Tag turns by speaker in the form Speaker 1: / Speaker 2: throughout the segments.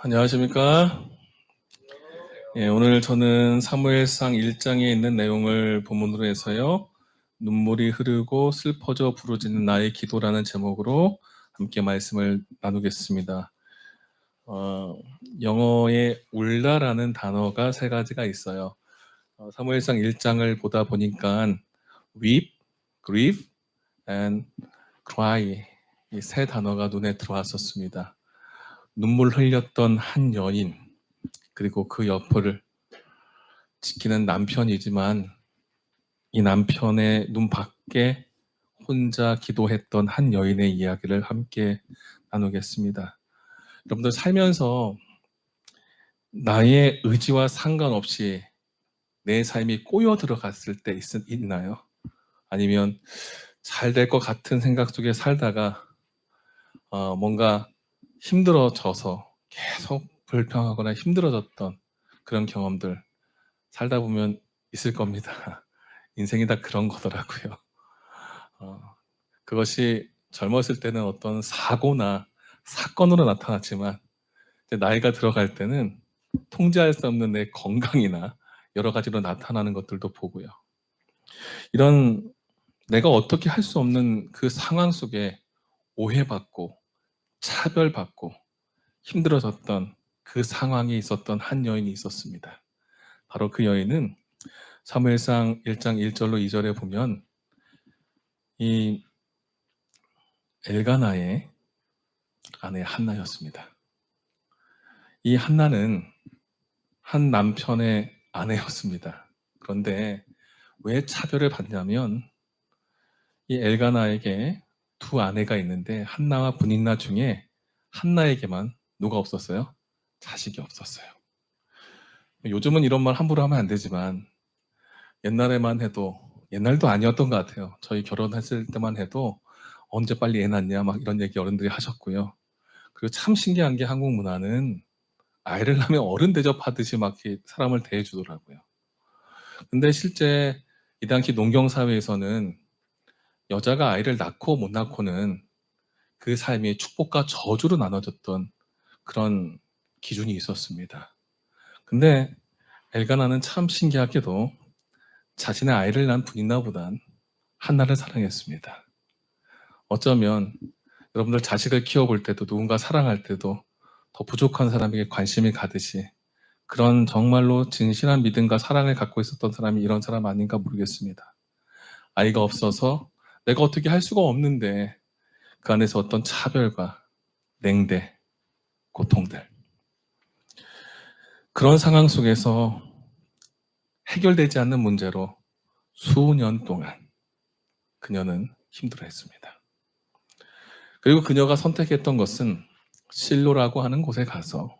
Speaker 1: 안녕하십니까? 예, 오늘 저는 사무엘상 1장에 있는 내용을 본문으로 해서요. 눈물이 흐르고 슬퍼져 부르짖는 나의 기도라는 제목으로 함께 말씀을 나누겠습니다. 영어에 울다라는 단어가 세 가지가 있어요. 사무엘상 1장을 보다 보니까 weep, grieve, and cry 이 세 단어가 눈에 들어왔었습니다. 눈물 흘렸던 한 여인, 그리고 그 옆을 지키는 남편이지만 이 남편의 눈 밖에 혼자 기도했던 한 여인의 이야기를 함께 나누겠습니다. 여러분들 살면서 나의 의지와 상관없이 내 삶이 꼬여 들어갔을 때 있나요? 아니면 잘 될 것 같은 생각 속에 살다가 뭔가 힘들어져서 계속 불평하거나 힘들어졌던 그런 경험들 살다 보면 있을 겁니다. 인생이 다 그런 거더라고요. 어, 그것이 젊었을 때는 어떤 사고나 사건으로 나타났지만 이제 나이가 들어갈 때는 통제할 수 없는 내 건강이나 여러 가지로 나타나는 것들도 보고요. 이런 내가 어떻게 할 수 없는 그 상황 속에 오해받고 차별받고 힘들어졌던 그 상황에 있었던 한 여인이 있었습니다. 바로 그 여인은 사무엘상 1장 1절로 2절에 보면 이 엘가나의 아내 한나였습니다. 이 한나는 한 남편의 아내였습니다. 그런데 왜 차별을 받냐면 이 엘가나에게 두 아내가 있는데 한나와 브닉나 중에 한나에게만 누가 없었어요? 자식이 없었어요. 요즘은 이런 말 함부로 하면 안 되지만 옛날에만 해도 옛날도 아니었던 것 같아요. 저희 결혼했을 때만 해도 언제 빨리 애 낳냐 막 이런 얘기 어른들이 하셨고요. 그리고 참 신기한 게 한국 문화는 아이를 낳으면 어른 대접하듯이 막 이렇게 사람을 대해주더라고요. 근데 실제 이 당시 농경 사회에서는 여자가 아이를 낳고 못 낳고는 그 삶이 축복과 저주로 나눠졌던 그런 기준이 있었습니다. 근데 엘가나는 참 신기하게도 자신의 아이를 낳은 분이나보단 한나를 사랑했습니다. 어쩌면 여러분들 자식을 키워볼 때도 누군가 사랑할 때도 더 부족한 사람에게 관심이 가듯이 그런 정말로 진실한 믿음과 사랑을 갖고 있었던 사람이 이런 사람 아닌가 모르겠습니다. 아이가 없어서 내가 어떻게 할 수가 없는데 그 안에서 어떤 차별과 냉대, 고통들 그런 상황 속에서 해결되지 않는 문제로 수년 동안 그녀는 힘들어했습니다. 그리고 그녀가 선택했던 것은 실로라고 하는 곳에 가서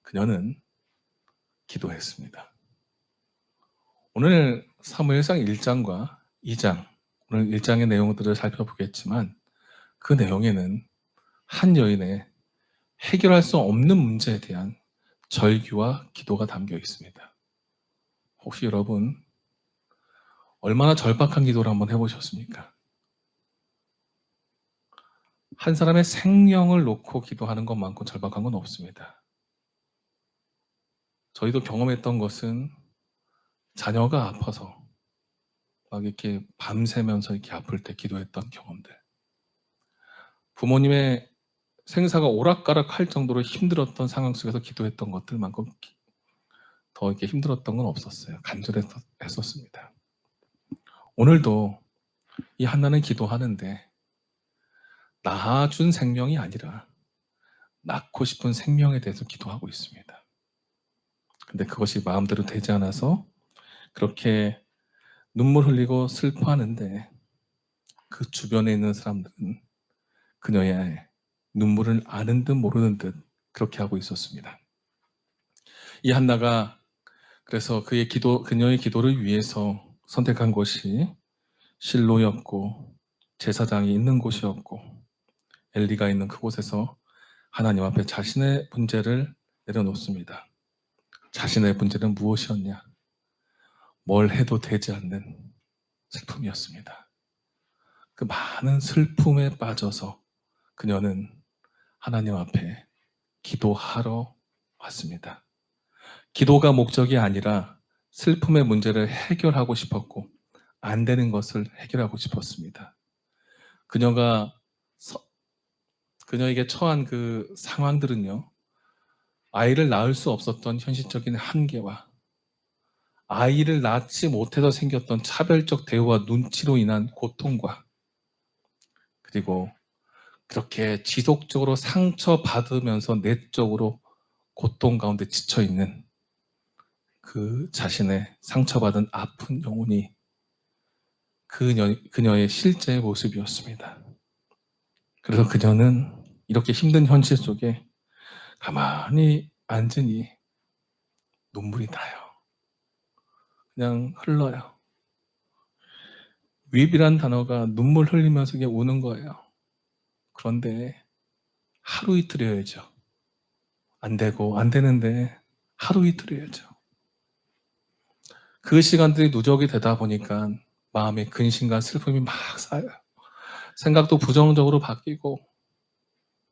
Speaker 1: 그녀는 기도했습니다. 오늘 사무엘상 1장과 2장, 오늘 1장의 내용들을 살펴보겠지만 그 내용에는 한 여인의 해결할 수 없는 문제에 대한 절규와 기도가 담겨 있습니다. 혹시 여러분 얼마나 절박한 기도를 한번 해보셨습니까? 한 사람의 생명을 놓고 기도하는 것만큼 절박한 건 없습니다. 저희도 경험했던 것은 자녀가 아파서 막 이렇게 밤새면서 이렇게 아플 때 기도했던 경험들. 부모님의 생사가 오락가락 할 정도로 힘들었던 상황 속에서 기도했던 것들만큼 더 이렇게 힘들었던 건 없었어요. 간절했었습니다. 오늘도 이 한나는 기도하는데 낳아준 생명이 아니라 낳고 싶은 생명에 대해서 기도하고 있습니다. 근데 그것이 마음대로 되지 않아서 그렇게 눈물 흘리고 슬퍼하는데 그 주변에 있는 사람들은 그녀의 눈물을 아는 듯 모르는 듯 그렇게 하고 있었습니다. 이 한나가 그래서 그녀의 기도를 위해서 선택한 곳이 실로였고 제사장이 있는 곳이었고 엘리가 있는 그곳에서 하나님 앞에 자신의 문제를 내려놓습니다. 자신의 문제는 무엇이었냐? 뭘 해도 되지 않는 슬픔이었습니다. 그 많은 슬픔에 빠져서 그녀는 하나님 앞에 기도하러 왔습니다. 기도가 목적이 아니라 슬픔의 문제를 해결하고 싶었고 안 되는 것을 해결하고 싶었습니다. 그녀가 그녀에게 처한 그 상황들은요, 아이를 낳을 수 없었던 현실적인 한계와 아이를 낳지 못해서 생겼던 차별적 대우와 눈치로 인한 고통과 그리고 그렇게 지속적으로 상처받으면서 내적으로 고통 가운데 지쳐있는 그 자신의 상처받은 아픈 영혼이 그녀의 실제의 모습이었습니다. 그래서 그녀는 이렇게 힘든 현실 속에 가만히 앉으니 눈물이 나요. 그냥 흘러요. 윗이란 단어가 눈물 흘리면서 그냥 우는 거예요. 그런데 하루 이틀이어야죠. 안 되고 안 되는데 하루 이틀이어야죠. 그 시간들이 누적이 되다 보니까 마음에 근심과 슬픔이 막 쌓여요. 생각도 부정적으로 바뀌고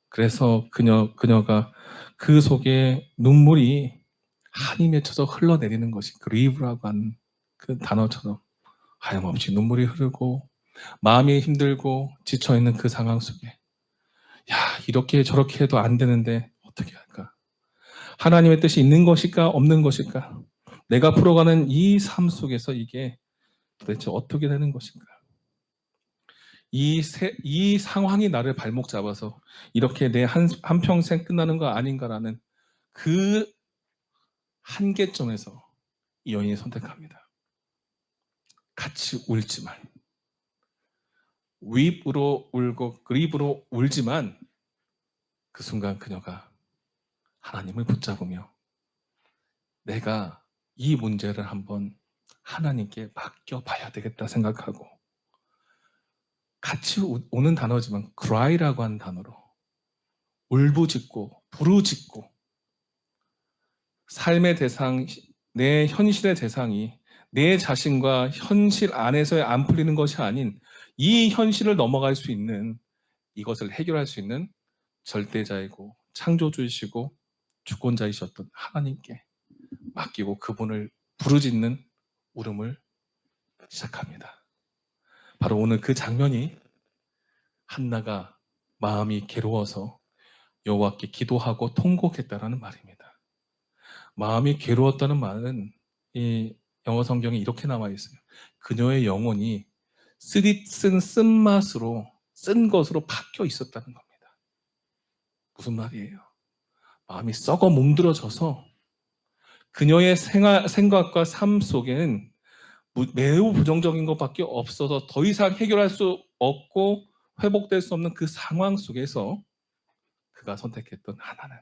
Speaker 1: 그래서 그녀가 그 속에 눈물이 한이 맺혀서 흘러내리는 것이 그리브라고 하는 그 단어처럼 하염없이 눈물이 흐르고 마음이 힘들고 지쳐있는 그 상황 속에 야, 이렇게 저렇게 해도 안 되는데 어떻게 할까? 하나님의 뜻이 있는 것일까 없는 것일까? 내가 풀어가는 이 삶 속에서 이게 도대체 어떻게 되는 것인가? 이 상황이 나를 발목 잡아서 이렇게 내 한평생 끝나는 거 아닌가라는 그 한계점에서 이 여인이 선택합니다. 같이 울지만, 윗으로 울고 그립으로 울지만 그 순간 그녀가 하나님을 붙잡으며 내가 이 문제를 한번 하나님께 맡겨봐야 되겠다 생각하고 같이 오는 단어지만 cry라고 하는 단어로 울부짖고 부르짖고 삶의 대상, 내 현실의 대상이 내 자신과 현실 안에서의 안 풀리는 것이 아닌 이 현실을 넘어갈 수 있는 이것을 해결할 수 있는 절대자이고 창조주이시고 주권자이셨던 하나님께 맡기고 그분을 부르짖는 울음을 시작합니다. 바로 오늘 그 장면이 한나가 마음이 괴로워서 여호와께 기도하고 통곡했다라는 말입니다. 마음이 괴로웠다는 말은 이 영어 성경에 이렇게 나와 있어요. 그녀의 영혼이 쓴 쓴맛으로 쓴 것으로 바뀌어 있었다는 겁니다. 무슨 말이에요? 마음이 썩어 뭉들어져서 그녀의 생각과 삶 속에는 매우 부정적인 것밖에 없어서 더 이상 해결할 수 없고 회복될 수 없는 그 상황 속에서 그가 선택했던 하나는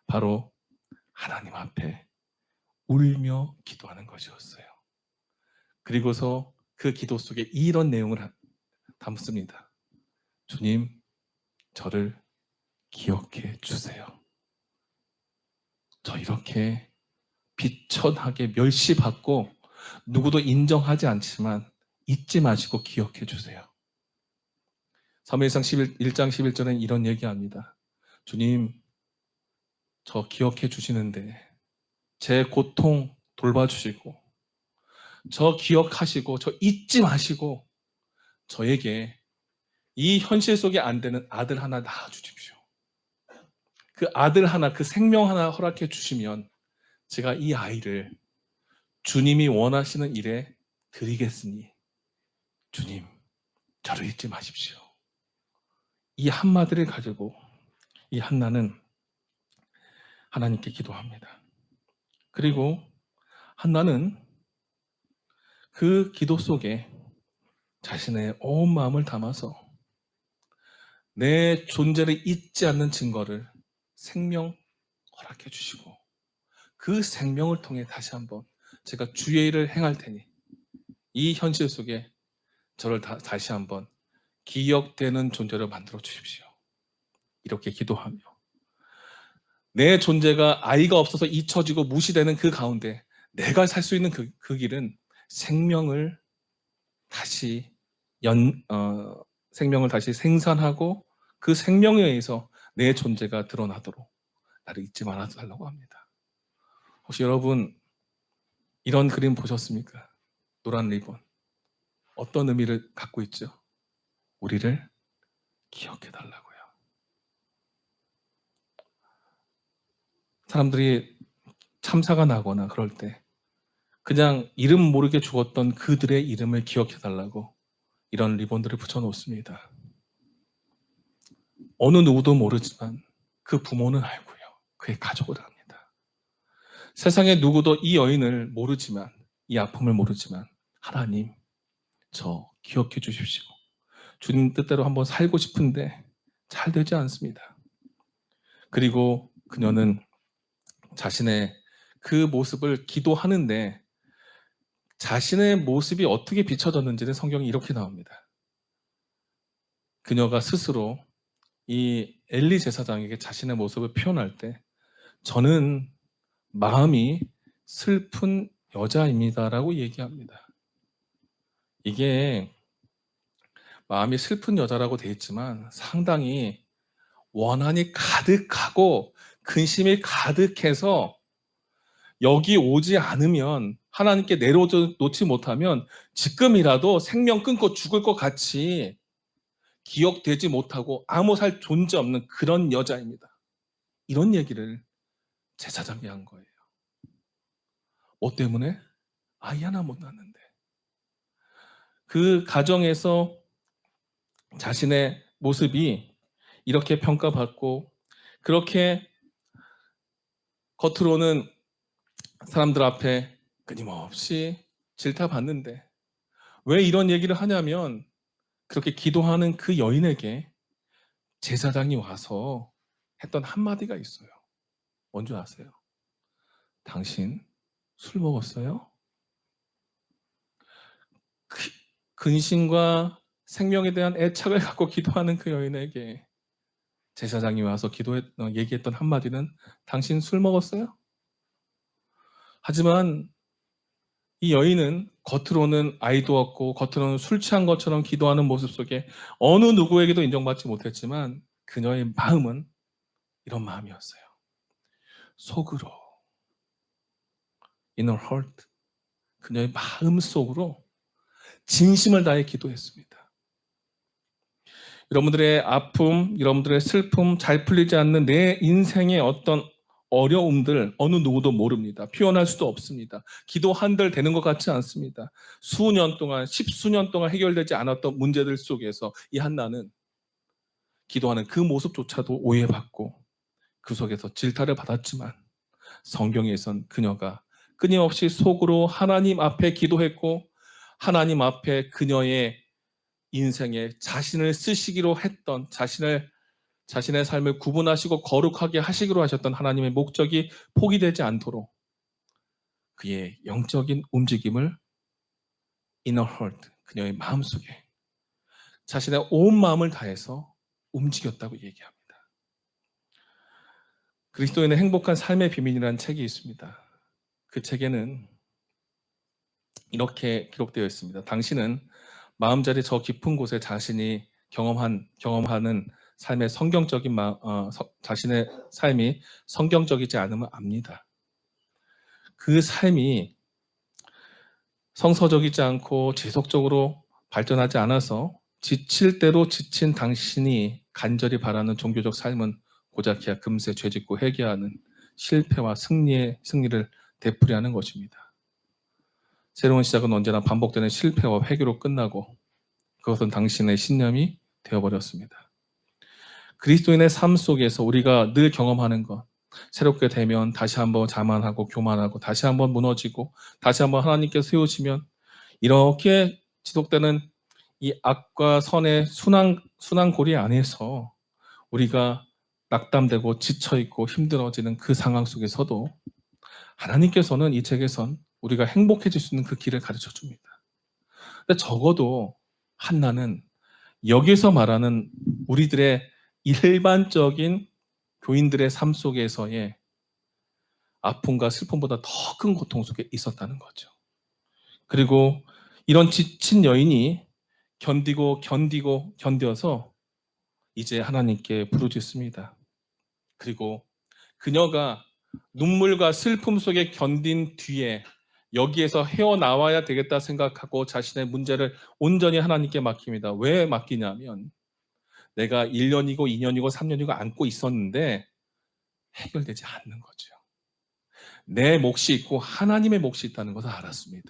Speaker 1: 바로 하나님 앞에 울며 기도하는 것이었어요. 그리고서 그 기도 속에 이런 내용을 담습니다. 주님, 저를 기억해 주세요. 저 이렇게 비천하게 멸시받고 누구도 인정하지 않지만 잊지 마시고 기억해 주세요. 사무엘상 1장 11절에는 이런 얘기합니다. 주님, 저 기억해 주시는데 제 고통 돌봐주시고 저 기억하시고 저 잊지 마시고 저에게 이 현실 속에 안 되는 아들 하나 낳아주십시오. 그 아들 하나, 그 생명 하나 허락해 주시면 제가 이 아이를 주님이 원하시는 일에 드리겠으니 주님, 저를 잊지 마십시오. 이 한마디를 가지고 이 한나는 하나님께 기도합니다. 그리고 한나는 그 기도 속에 자신의 온 마음을 담아서 내 존재를 잊지 않는 증거를 생명 허락해 주시고 그 생명을 통해 다시 한번 제가 주의 일을 행할 테니 이 현실 속에 저를 다시 한번 기억되는 존재로 만들어 주십시오. 이렇게 기도하며 내 존재가 아이가 없어서 잊혀지고 무시되는 그 가운데 내가 살 수 있는 그 길은 생명을 다시 생명을 다시 생산하고 그 생명에 의해서 내 존재가 드러나도록 나를 잊지 말아 달라고 합니다. 혹시 여러분 이런 그림 보셨습니까? 노란 리본. 어떤 의미를 갖고 있죠? 우리를 기억해 달라고요. 사람들이 참사가 나거나 그럴 때 그냥 이름 모르게 죽었던 그들의 이름을 기억해 달라고 이런 리본들을 붙여 놓습니다. 어느 누구도 모르지만 그 부모는 알고요. 그의 가족을 압니다. 세상에 누구도 이 여인을 모르지만, 이 아픔을 모르지만 하나님, 저 기억해 주십시오. 주님 뜻대로 한번 살고 싶은데 잘 되지 않습니다. 그리고 그녀는 자신의 그 모습을 기도하는데 자신의 모습이 어떻게 비춰졌는지는 성경이 이렇게 나옵니다. 그녀가 스스로 이 엘리 제사장에게 자신의 모습을 표현할 때 저는 마음이 슬픈 여자입니다라고 얘기합니다. 이게 마음이 슬픈 여자라고 되어 있지만 상당히 원한이 가득하고 근심이 가득해서 여기 오지 않으면 하나님께 내려놓지 못하면 지금이라도 생명 끊고 죽을 것 같이 기억되지 못하고 아무 살 존재 없는 그런 여자입니다. 이런 얘기를 제사장이 한 거예요. 뭐 때문에? 아이 하나 못 낳는데. 그 가정에서 자신의 모습이 이렇게 평가받고 그렇게 겉으로는 사람들 앞에 끊임없이 질타받는데 왜 이런 얘기를 하냐면 그렇게 기도하는 그 여인에게 제사장이 와서 했던 한마디가 있어요. 뭔지 아세요? 당신 술 먹었어요? 근심과 생명에 대한 애착을 갖고 기도하는 그 여인에게 제사장이 와서 얘기했던 한마디는 당신 술 먹었어요? 하지만 이 여인은 겉으로는 아이도 없고 겉으로는 술 취한 것처럼 기도하는 모습 속에 어느 누구에게도 인정받지 못했지만 그녀의 마음은 이런 마음이었어요. 속으로 inner heart 그녀의 마음 속으로 진심을 다해 기도했습니다. 여러분들의 아픔, 여러분들의 슬픔, 잘 풀리지 않는 내 인생의 어떤 어려움들 어느 누구도 모릅니다. 표현할 수도 없습니다. 기도 한들 되는 것 같지 않습니다. 수년 동안, 십수년 동안 해결되지 않았던 문제들 속에서 이 한나는 기도하는 그 모습조차도 오해받고 그 속에서 질타를 받았지만 성경에선 그녀가 끊임없이 속으로 하나님 앞에 기도했고 하나님 앞에 그녀의 인생에 자신을 쓰시기로 했던 자신의 삶을 구분하시고 거룩하게 하시기로 하셨던 하나님의 목적이 포기되지 않도록 그의 영적인 움직임을 inner heart, 그녀의 마음속에 자신의 온 마음을 다해서 움직였다고 얘기합니다. 그리스도인의 행복한 삶의 비밀이라는 책이 있습니다. 그 책에는 이렇게 기록되어 있습니다. 당신은 마음자리 저 깊은 곳에 자신이 경험하는 삶의 자신의 삶이 성경적이지 않으면 압니다. 그 삶이 성서적이지 않고 지속적으로 발전하지 않아서 지칠 대로 지친 당신이 간절히 바라는 종교적 삶은 고작해야 금세 죄짓고 회개하는 실패와 승리를 되풀이하는 것입니다. 새로운 시작은 언제나 반복되는 실패와 회개로 끝나고 그것은 당신의 신념이 되어버렸습니다. 그리스도인의 삶 속에서 우리가 늘 경험하는 것, 새롭게 되면 다시 한번 자만하고 교만하고 다시 한번 무너지고 다시 한번 하나님께 세우시면 이렇게 지속되는 이 악과 선의 순환고리 안에서 우리가 낙담되고 지쳐있고 힘들어지는 그 상황 속에서도 하나님께서는 이 책에선 우리가 행복해질 수 있는 그 길을 가르쳐 줍니다. 근데 적어도 한나는 여기서 말하는 우리들의 일반적인 교인들의 삶 속에서의 아픔과 슬픔보다 더 큰 고통 속에 있었다는 거죠. 그리고 이런 지친 여인이 견뎌서 이제 하나님께 부르짖습니다. 그리고 그녀가 눈물과 슬픔 속에 견딘 뒤에 여기에서 헤어나와야 되겠다 생각하고 자신의 문제를 온전히 하나님께 맡깁니다. 왜 맡기냐면 내가 1년이고 2년이고 3년이고 안고 있었는데 해결되지 않는 거죠. 내 몫이 있고 하나님의 몫이 있다는 것을 알았습니다.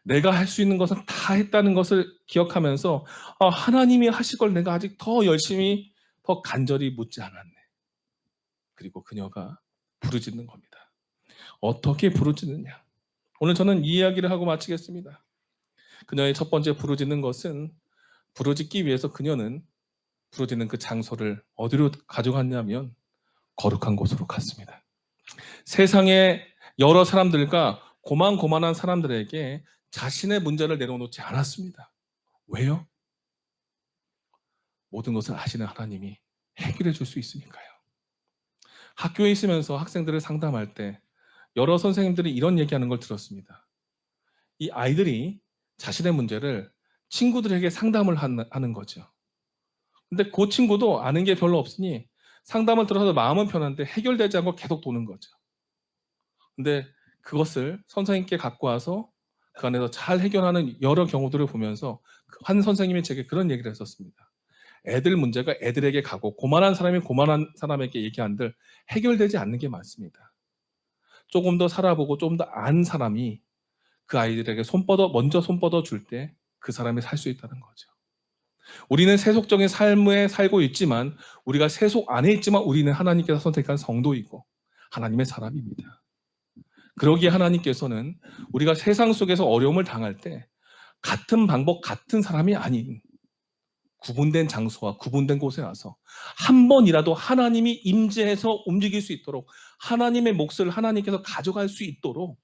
Speaker 1: 내가 할 수 있는 것은 다 했다는 것을 기억하면서 하나님이 하실 걸 내가 아직 더 열심히 더 간절히 묻지 않았네. 그리고 그녀가 부르짖는 겁니다. 어떻게 부르짖느냐? 오늘 저는 이 이야기를 하고 마치겠습니다. 그녀의 첫 번째 부르짖는 것은 부르짖기 위해서 그녀는 부르짖는 그 장소를 어디로 가져갔냐면 거룩한 곳으로 갔습니다. 세상의 여러 사람들과 고만고만한 사람들에게 자신의 문제를 내려놓지 않았습니다. 왜요? 모든 것을 아시는 하나님이 해결해 줄 수 있으니까요. 학교에 있으면서 학생들을 상담할 때 여러 선생님들이 이런 얘기하는 걸 들었습니다. 이 아이들이 자신의 문제를 친구들에게 상담을 하는 거죠. 근데 그 친구도 아는 게 별로 없으니 상담을 들어서 마음은 편한데 해결되지 않고 계속 도는 거죠. 근데 그것을 선생님께 갖고 와서 그 안에서 잘 해결하는 여러 경우들을 보면서 한 선생님이 제게 그런 얘기를 했었습니다. 애들 문제가 애들에게 가고 고만한 사람이 고만한 사람에게 얘기한들 해결되지 않는 게 많습니다. 조금 더 살아보고 좀 더 안 사람이 그 아이들에게 먼저 손뻗어 줄 때 그 사람이 살 수 있다는 거죠. 우리는 세속적인 삶에 살고 있지만 우리가 세속 안에 있지만 우리는 하나님께서 선택한 성도이고 하나님의 사람입니다. 그러기에 하나님께서는 우리가 세상 속에서 어려움을 당할 때 같은 방법, 같은 사람이 아닌 구분된 장소와 구분된 곳에 와서 한 번이라도 하나님이 임재해서 움직일 수 있도록 하나님의 몫을 하나님께서 가져갈 수 있도록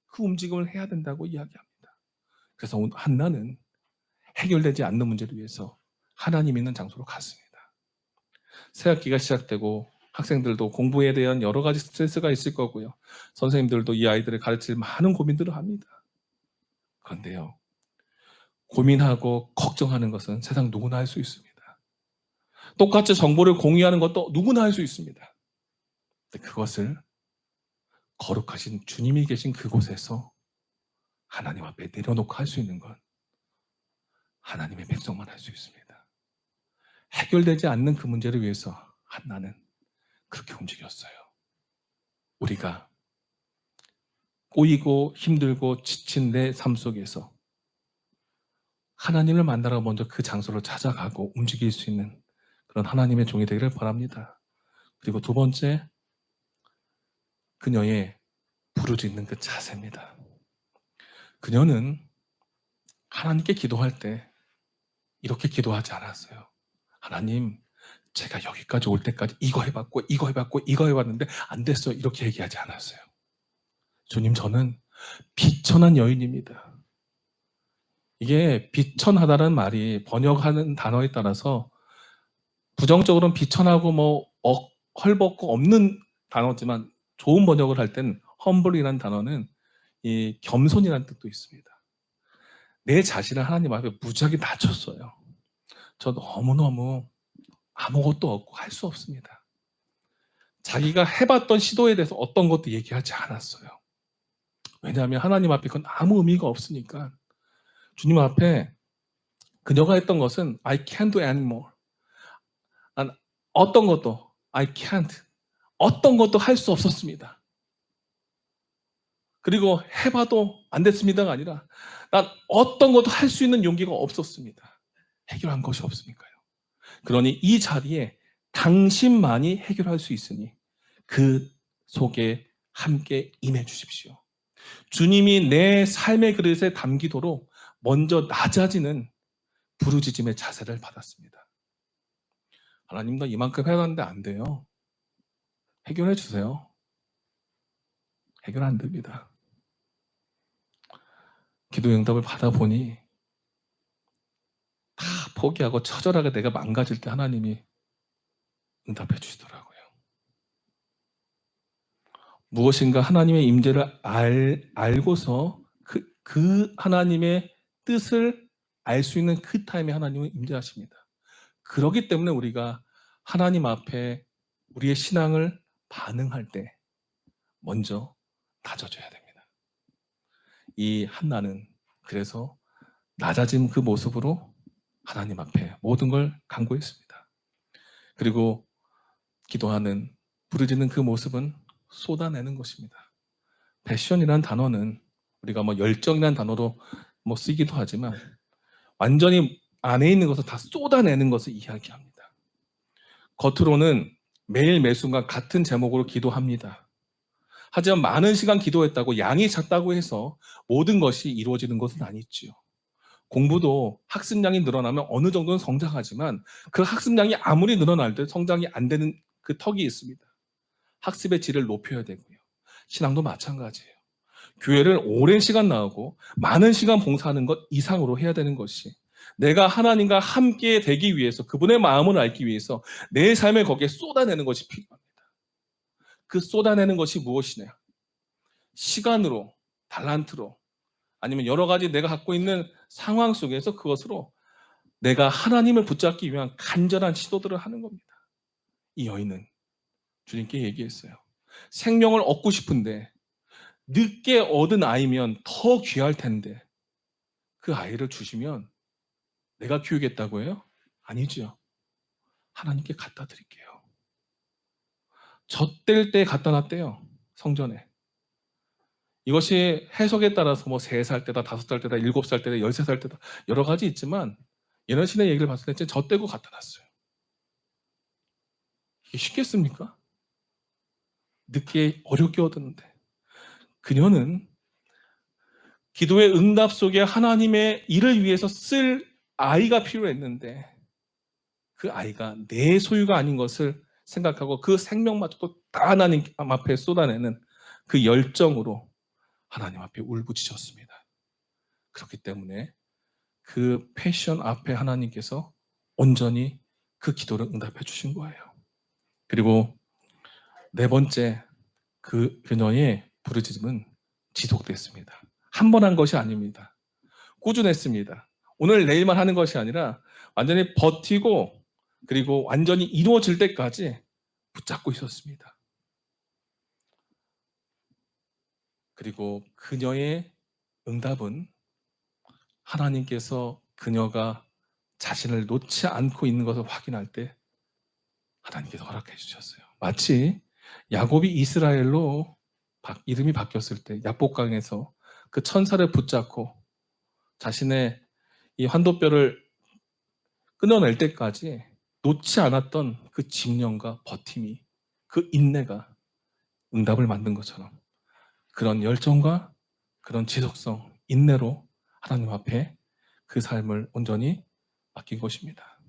Speaker 1: 그 움직임을 해야 된다고 이야기합니다. 그래서 한나는 해결되지 않는 문제를 위해서 하나님 있는 장소로 갔습니다. 새학기가 시작되고 학생들도 공부에 대한 여러 가지 스트레스가 있을 거고요. 선생님들도 이 아이들을 가르칠 많은 고민들을 합니다. 그런데요, 고민하고 걱정하는 것은 세상 누구나 할 수 있습니다. 똑같이 정보를 공유하는 것도 누구나 할 수 있습니다. 근데 그것을 거룩하신 주님이 계신 그곳에서 하나님 앞에 내려놓고 할 수 있는 건 하나님의 백성만 할 수 있습니다. 해결되지 않는 그 문제를 위해서 한나는 그렇게 움직였어요. 우리가 꼬이고 힘들고 지친 내 삶 속에서 하나님을 만나러 먼저 그 장소로 찾아가고 움직일 수 있는 그런 하나님의 종이 되기를 바랍니다. 그리고 두 번째, 그녀의 부르짖는 그 자세입니다. 그녀는 하나님께 기도할 때 이렇게 기도하지 않았어요. 하나님, 제가 여기까지 올 때까지 이거 해봤고 이거 해봤고 이거 해봤는데 안 됐어요. 이렇게 얘기하지 않았어요. 주님, 저는 비천한 여인입니다. 이게 비천하다는 말이 번역하는 단어에 따라서 부정적으로는 비천하고 헐벗고 없는 단어지만 좋은 번역을 할 땐 humble이라는 단어는 이 겸손이라는 뜻도 있습니다. 내 자신을 하나님 앞에 무지하게 낮췄어요. 저 너무너무 아무것도 없고 할 수 없습니다. 자기가 해봤던 시도에 대해서 어떤 것도 얘기하지 않았어요. 왜냐하면 하나님 앞에 그건 아무 의미가 없으니까. 주님 앞에 그녀가 했던 것은 I can't do anymore. 난 어떤 것도 I can't. 어떤 것도 할 수 없었습니다. 그리고 해봐도 안 됐습니다가 아니라 난 어떤 것도 할 수 있는 용기가 없었습니다. 해결한 것이 없으니까요. 그러니 이 자리에 당신만이 해결할 수 있으니 그 속에 함께 임해 주십시오. 주님이 내 삶의 그릇에 담기도록 먼저 낮아지는 부르짖음의 자세를 받았습니다. 하나님, 나 이만큼 해놨는데 안 돼요. 해결해 주세요. 해결 안 됩니다. 기도 응답을 받아보니 다 포기하고 처절하게 내가 망가질 때 하나님이 응답해 주시더라고요. 무엇인가 하나님의 임재를 알고서 그 하나님의 뜻을 알 수 있는 그 타임에 하나님은 임재하십니다. 그렇기 때문에 우리가 하나님 앞에 우리의 신앙을 반응할 때 먼저 다져줘야 됩니다. 이 한나는 그래서 낮아진 그 모습으로 하나님 앞에 모든 걸 간구했습니다. 그리고 기도하는, 부르짖는 그 모습은 쏟아내는 것입니다. 패션이라는 단어는 우리가 뭐 열정이라는 단어로 뭐 쓰기도 하지만 완전히 안에 있는 것을 다 쏟아내는 것을 이야기합니다. 겉으로는 매일 매순간 같은 제목으로 기도합니다. 하지만 많은 시간 기도했다고 양이 작다고 해서 모든 것이 이루어지는 것은 아니지요. 공부도 학습량이 늘어나면 어느 정도는 성장하지만 그 학습량이 아무리 늘어날 때 성장이 안 되는 그 턱이 있습니다. 학습의 질을 높여야 되고요. 신앙도 마찬가지예요. 교회를 오랜 시간 나오고 많은 시간 봉사하는 것 이상으로 해야 되는 것이, 내가 하나님과 함께 되기 위해서, 그분의 마음을 알기 위해서 내 삶을 거기에 쏟아내는 것이 필요합니다. 그 쏟아내는 것이 무엇이냐? 시간으로, 달란트로, 아니면 여러 가지 내가 갖고 있는 상황 속에서 그것으로 내가 하나님을 붙잡기 위한 간절한 시도들을 하는 겁니다. 이 여인은 주님께 얘기했어요. 생명을 얻고 싶은데 늦게 얻은 아이면 더 귀할 텐데 그 아이를 주시면 내가 키우겠다고 해요? 아니죠. 하나님께 갖다 드릴게요. 젖될 때 갖다 놨대요. 성전에. 이것이 해석에 따라서 뭐 3살 때다, 5살 때다, 7살 때다, 13살 때다 여러 가지 있지만 예나 신의 얘기를 봤을 때 진짜 젖대고 갖다 놨어요. 이게 쉽겠습니까? 늦게 어렵게 얻었는데 그녀는 기도의 응답 속에 하나님의 일을 위해서 쓸 아이가 필요했는데 그 아이가 내 소유가 아닌 것을 생각하고 그 생명마저도 다 하나님 앞에 쏟아내는 그 열정으로 하나님 앞에 울부짖었습니다. 그렇기 때문에 그 패션 앞에 하나님께서 온전히 그 기도를 응답해 주신 거예요. 그리고 네 번째, 그녀의 부르짖음은 지속됐습니다. 한 번 한 것이 아닙니다. 꾸준했습니다. 오늘 내일만 하는 것이 아니라 완전히 버티고 그리고 완전히 이루어질 때까지 붙잡고 있었습니다. 그리고 그녀의 응답은 하나님께서 그녀가 자신을 놓지 않고 있는 것을 확인할 때 하나님께서 허락해 주셨어요. 마치 야곱이 이스라엘로 이름이 바뀌었을 때 야복강에서 그 천사를 붙잡고 자신의 이 환도뼈를 끊어낼 때까지 놓지 않았던 그 집념과 버팀이, 그 인내가 응답을 만든 것처럼 그런 열정과 그런 지속성, 인내로 하나님 앞에 그 삶을 온전히 맡긴 것입니다.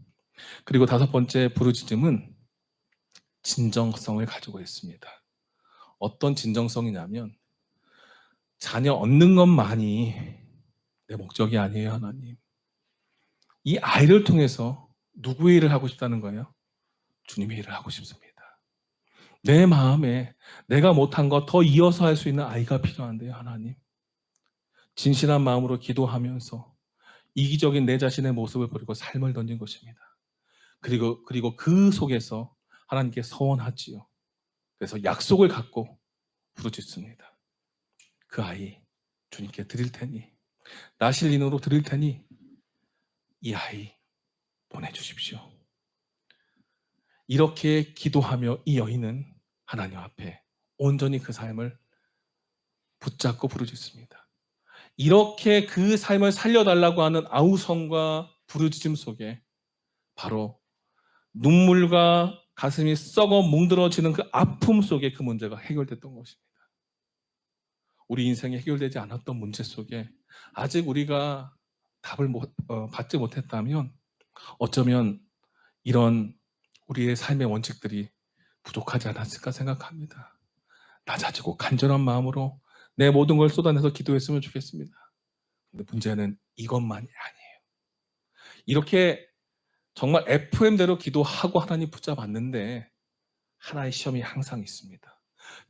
Speaker 1: 그리고 5번째 부르짖음은 진정성을 가지고 있습니다. 어떤 진정성이냐면 자녀 얻는 것만이 내 목적이 아니에요, 하나님. 이 아이를 통해서 누구의 일을 하고 싶다는 거예요? 주님의 일을 하고 싶습니다. 내 마음에 내가 못한 것 더 이어서 할 수 있는 아이가 필요한데요, 하나님. 진실한 마음으로 기도하면서 이기적인 내 자신의 모습을 버리고 삶을 던진 것입니다. 그리고 그 속에서 하나님께 서원하지요. 그래서 약속을 갖고 부르짖습니다. 그 아이 주님께 드릴 테니, 나실인으로 드릴 테니 이 아이 보내주십시오. 이렇게 기도하며 이 여인은 하나님 앞에 온전히 그 삶을 붙잡고 부르짖습니다. 이렇게 그 삶을 살려달라고 하는 아우성과 부르짖음 속에 바로 눈물과 가슴이 썩어 뭉들어지는 그 아픔 속에 그 문제가 해결됐던 것입니다. 우리 인생에 해결되지 않았던 문제 속에 아직 우리가 답을 받지 못했다면 어쩌면 이런 우리의 삶의 원칙들이 부족하지 않았을까 생각합니다. 낮아지고 간절한 마음으로 내 모든 걸 쏟아내서 기도했으면 좋겠습니다. 근데 문제는 이것만이 아니에요. 이렇게 정말 FM대로 기도하고 하나님 붙잡았는데 하나의 시험이 항상 있습니다.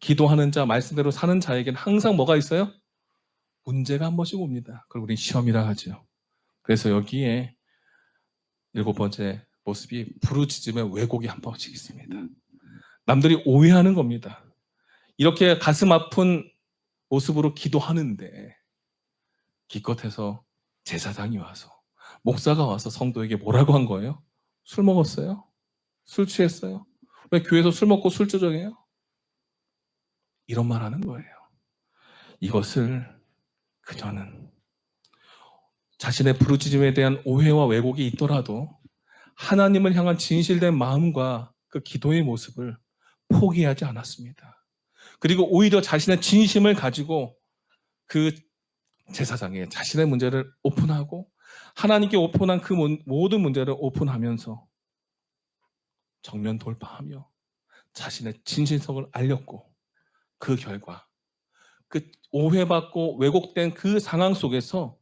Speaker 1: 기도하는 자, 말씀대로 사는 자에게는 항상 뭐가 있어요? 문제가 한 번씩 옵니다. 그걸 우리 시험이라 하죠. 그래서 여기에 7번째 모습이 부르짖음의 왜곡이 한 번씩 있습니다. 남들이 오해하는 겁니다. 이렇게 가슴 아픈 모습으로 기도하는데 기껏해서 제사장이 와서 목사가 와서 성도에게 뭐라고 한 거예요? 술 먹었어요? 술 취했어요? 왜 교회에서 술 먹고 술주정해요? 이런 말 하는 거예요. 이것을 그녀는 자신의 부르짖음에 대한 오해와 왜곡이 있더라도 하나님을 향한 진실된 마음과 그 기도의 모습을 포기하지 않았습니다. 그리고 오히려 자신의 진심을 가지고 그 제사장에 자신의 문제를 오픈하고 하나님께 오픈한 그 모든 문제를 오픈하면서 정면 돌파하며 자신의 진실성을 알렸고 그 결과 그 오해받고 왜곡된 그 상황 속에서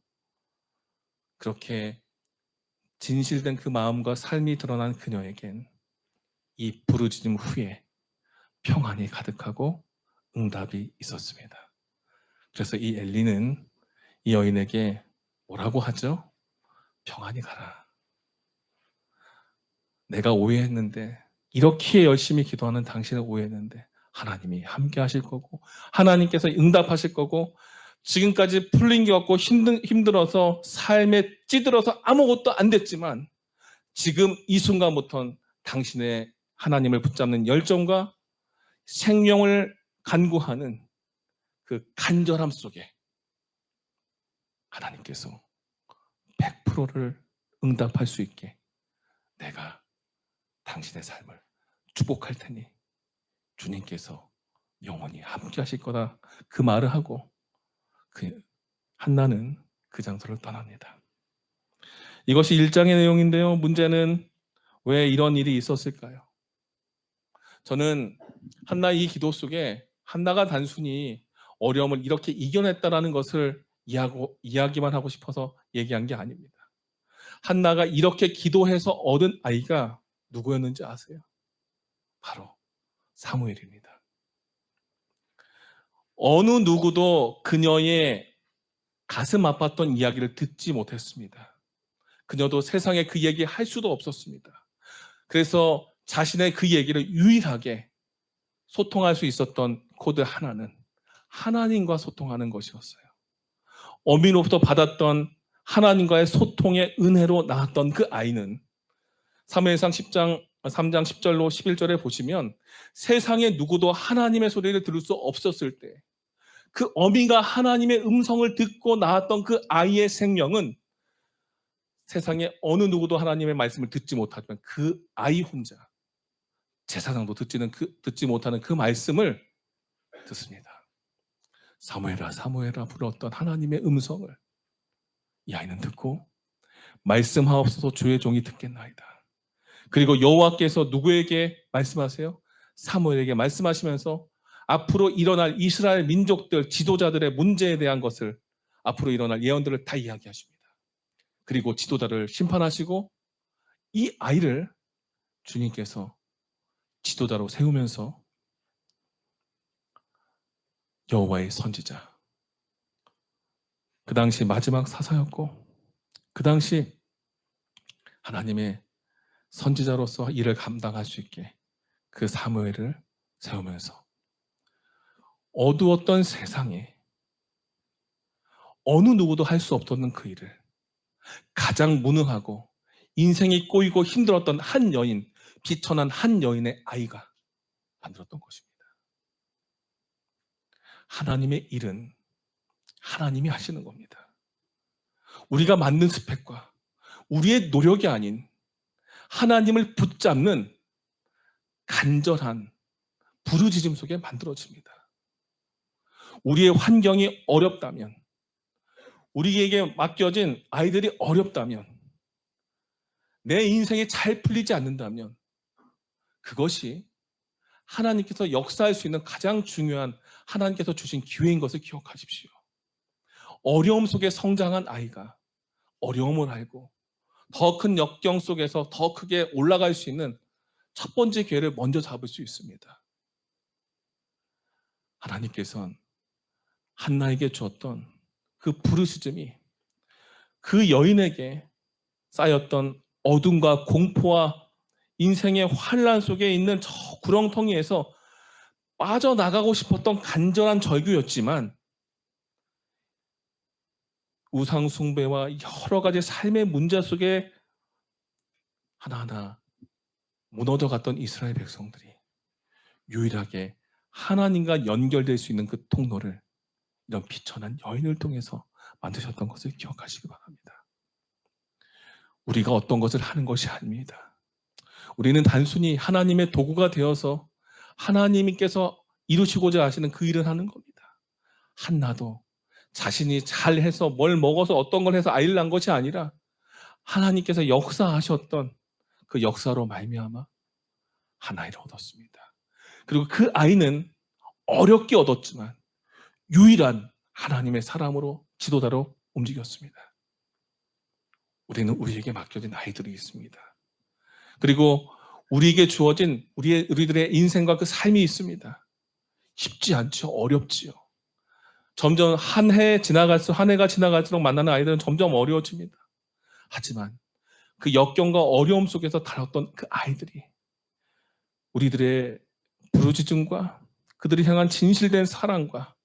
Speaker 1: 그렇게 진실된 그 마음과 삶이 드러난 그녀에겐 이 부르짖음 후에 평안이 가득하고 응답이 있었습니다. 그래서 이 엘리는 이 여인에게 뭐라고 하죠? 평안히 가라. 내가 오해했는데 이렇게 열심히 기도하는 당신을 오해했는데 하나님이 함께 하실 거고 하나님께서 응답하실 거고 지금까지 풀린 게 없고 힘들어서 삶에 찌들어서 아무것도 안 됐지만 지금 이 순간부터는 당신의 하나님을 붙잡는 열정과 생명을 간구하는 그 간절함 속에 하나님께서 100%를 응답할 수 있게 내가 당신의 삶을 축복할 테니 주님께서 영원히 함께 하실 거다. 그 말을 하고 그 한나는 그 장소를 떠납니다. 이것이 1장의 내용인데요. 문제는 왜 이런 일이 있었을까요? 저는 한나의 이 기도 속에 한나가 단순히 어려움을 이렇게 이겨냈다라는 것을 이야기만 하고 싶어서 얘기한 게 아닙니다. 한나가 이렇게 기도해서 얻은 아이가 누구였는지 아세요? 바로 사무엘입니다. 어느 누구도 그녀의 가슴 아팠던 이야기를 듣지 못했습니다. 그녀도 세상에 그 얘기 할 수도 없었습니다. 그래서 자신의 그 얘기를 유일하게 소통할 수 있었던 코드 하나는 하나님과 소통하는 것이었어요. 어미로부터 받았던 하나님과의 소통의 은혜로 낳았던 그 아이는 사무엘상 10장 3장 10절로 11절에 보시면 세상에 누구도 하나님의 소리를 들을 수 없었을 때 그 어미가 하나님의 음성을 듣고 낳았던 그 아이의 생명은 세상에 어느 누구도 하나님의 말씀을 듣지 못하지만 그 아이 혼자 제사장도 듣지 못하는 그 말씀을 듣습니다. 사무엘아 사무엘아 불렀던 하나님의 음성을 이 아이는 듣고 말씀하옵소서 주의 종이 듣겠나이다. 그리고 여호와께서 누구에게 말씀하세요? 사무엘에게 말씀하시면서 앞으로 일어날 이스라엘 민족들 지도자들의 문제에 대한 것을 앞으로 일어날 예언들을 다 이야기하십니다. 그리고 지도자를 심판하시고 이 아이를 주님께서 지도자로 세우면서 여호와의 선지자 그 당시 마지막 사사였고 그 당시 하나님의 선지자로서 일을 감당할 수 있게 그 사무엘을 세우면서 어두웠던 세상에 어느 누구도 할 수 없던 그 일을 가장 무능하고 인생이 꼬이고 힘들었던 한 여인, 비천한 한 여인의 아이가 만들었던 것입니다. 하나님의 일은 하나님이 하시는 겁니다. 우리가 만든 스펙과 우리의 노력이 아닌 하나님을 붙잡는 간절한 부르짖음 속에 만들어집니다. 우리의 환경이 어렵다면, 우리에게 맡겨진 아이들이 어렵다면, 내 인생이 잘 풀리지 않는다면 그것이 하나님께서 역사할 수 있는 가장 중요한 하나님께서 주신 기회인 것을 기억하십시오. 어려움 속에 성장한 아이가 어려움을 알고 더 큰 역경 속에서 더 크게 올라갈 수 있는 첫 번째 기회를 먼저 잡을 수 있습니다. 하나님께서는 한나에게 주었던 그 부르짖음이 그 여인에게 쌓였던 어둠과 공포와 인생의 환란 속에 있는 저 구렁텅이에서 빠져나가고 싶었던 간절한 절규였지만 우상 숭배와 여러 가지 삶의 문제 속에 하나하나 무너져 갔던 이스라엘 백성들이 유일하게 하나님과 연결될 수 있는 그 통로를 이런 비천한 여인을 통해서 만드셨던 것을 기억하시기 바랍니다. 우리가 어떤 것을 하는 것이 아닙니다. 우리는 단순히 하나님의 도구가 되어서 하나님께서 이루시고자 하시는 그 일을 하는 겁니다. 한나도 자신이 잘해서 뭘 먹어서 어떤 걸 해서 아이를 낳은 것이 아니라 하나님께서 역사하셨던 그 역사로 말미암아 한 아이를 얻었습니다. 그리고 그 아이는 어렵게 얻었지만 유일한 하나님의 사람으로 지도자로 움직였습니다. 우리는 우리에게 맡겨진 아이들이 있습니다. 그리고 우리에게 주어진 우리들의 인생과 그 삶이 있습니다. 쉽지 않죠. 어렵지요. 점점 한 해가 지나갈수록 만나는 아이들은 점점 어려워집니다. 하지만 그 역경과 어려움 속에서 다뤘던 그 아이들이 우리들의 부르짖음과 그들이 향한 진실된 사랑과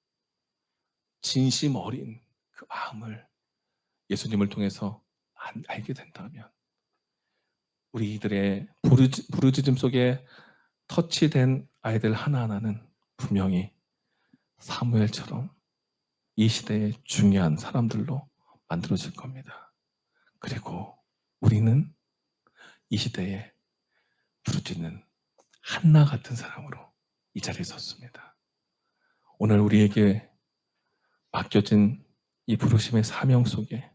Speaker 1: 진심 어린 그 마음을 예수님을 통해서 알게 된다면 우리들의 부르짖음 속에 터치된 아이들 하나하나는 분명히 사무엘처럼 이 시대의 중요한 사람들로 만들어질 겁니다. 그리고 우리는 이 시대에 부르짖는 한나 같은 사람으로 이 자리에 섰습니다. 오늘 우리에게 맡겨진 이 부르심의 사명 속에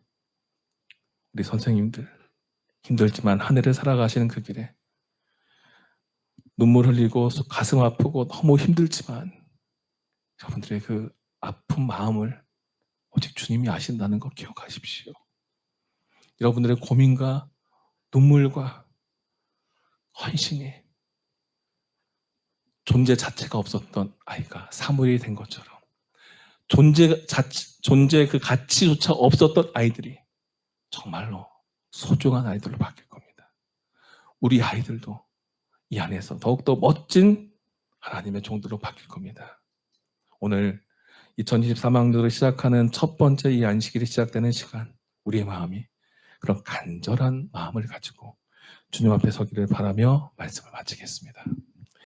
Speaker 1: 우리 선생님들 힘들지만 한 해를 살아가시는 그 길에 눈물 흘리고 가슴 아프고 너무 힘들지만 여러분들의 그 아픈 마음을 오직 주님이 아신다는 거 기억하십시오. 여러분들의 고민과 눈물과 헌신이 존재 자체가 없었던 아이가 사무엘이 된 것처럼 존재 그 가치조차 없었던 아이들이 정말로 소중한 아이들로 바뀔 겁니다. 우리 아이들도 이 안에서 더욱더 멋진 하나님의 종들로 바뀔 겁니다. 오늘 2023학년으로 시작하는 첫 번째 이 안식일이 시작되는 시간, 우리의 마음이 그런 간절한 마음을 가지고 주님 앞에 서기를 바라며 말씀을 마치겠습니다.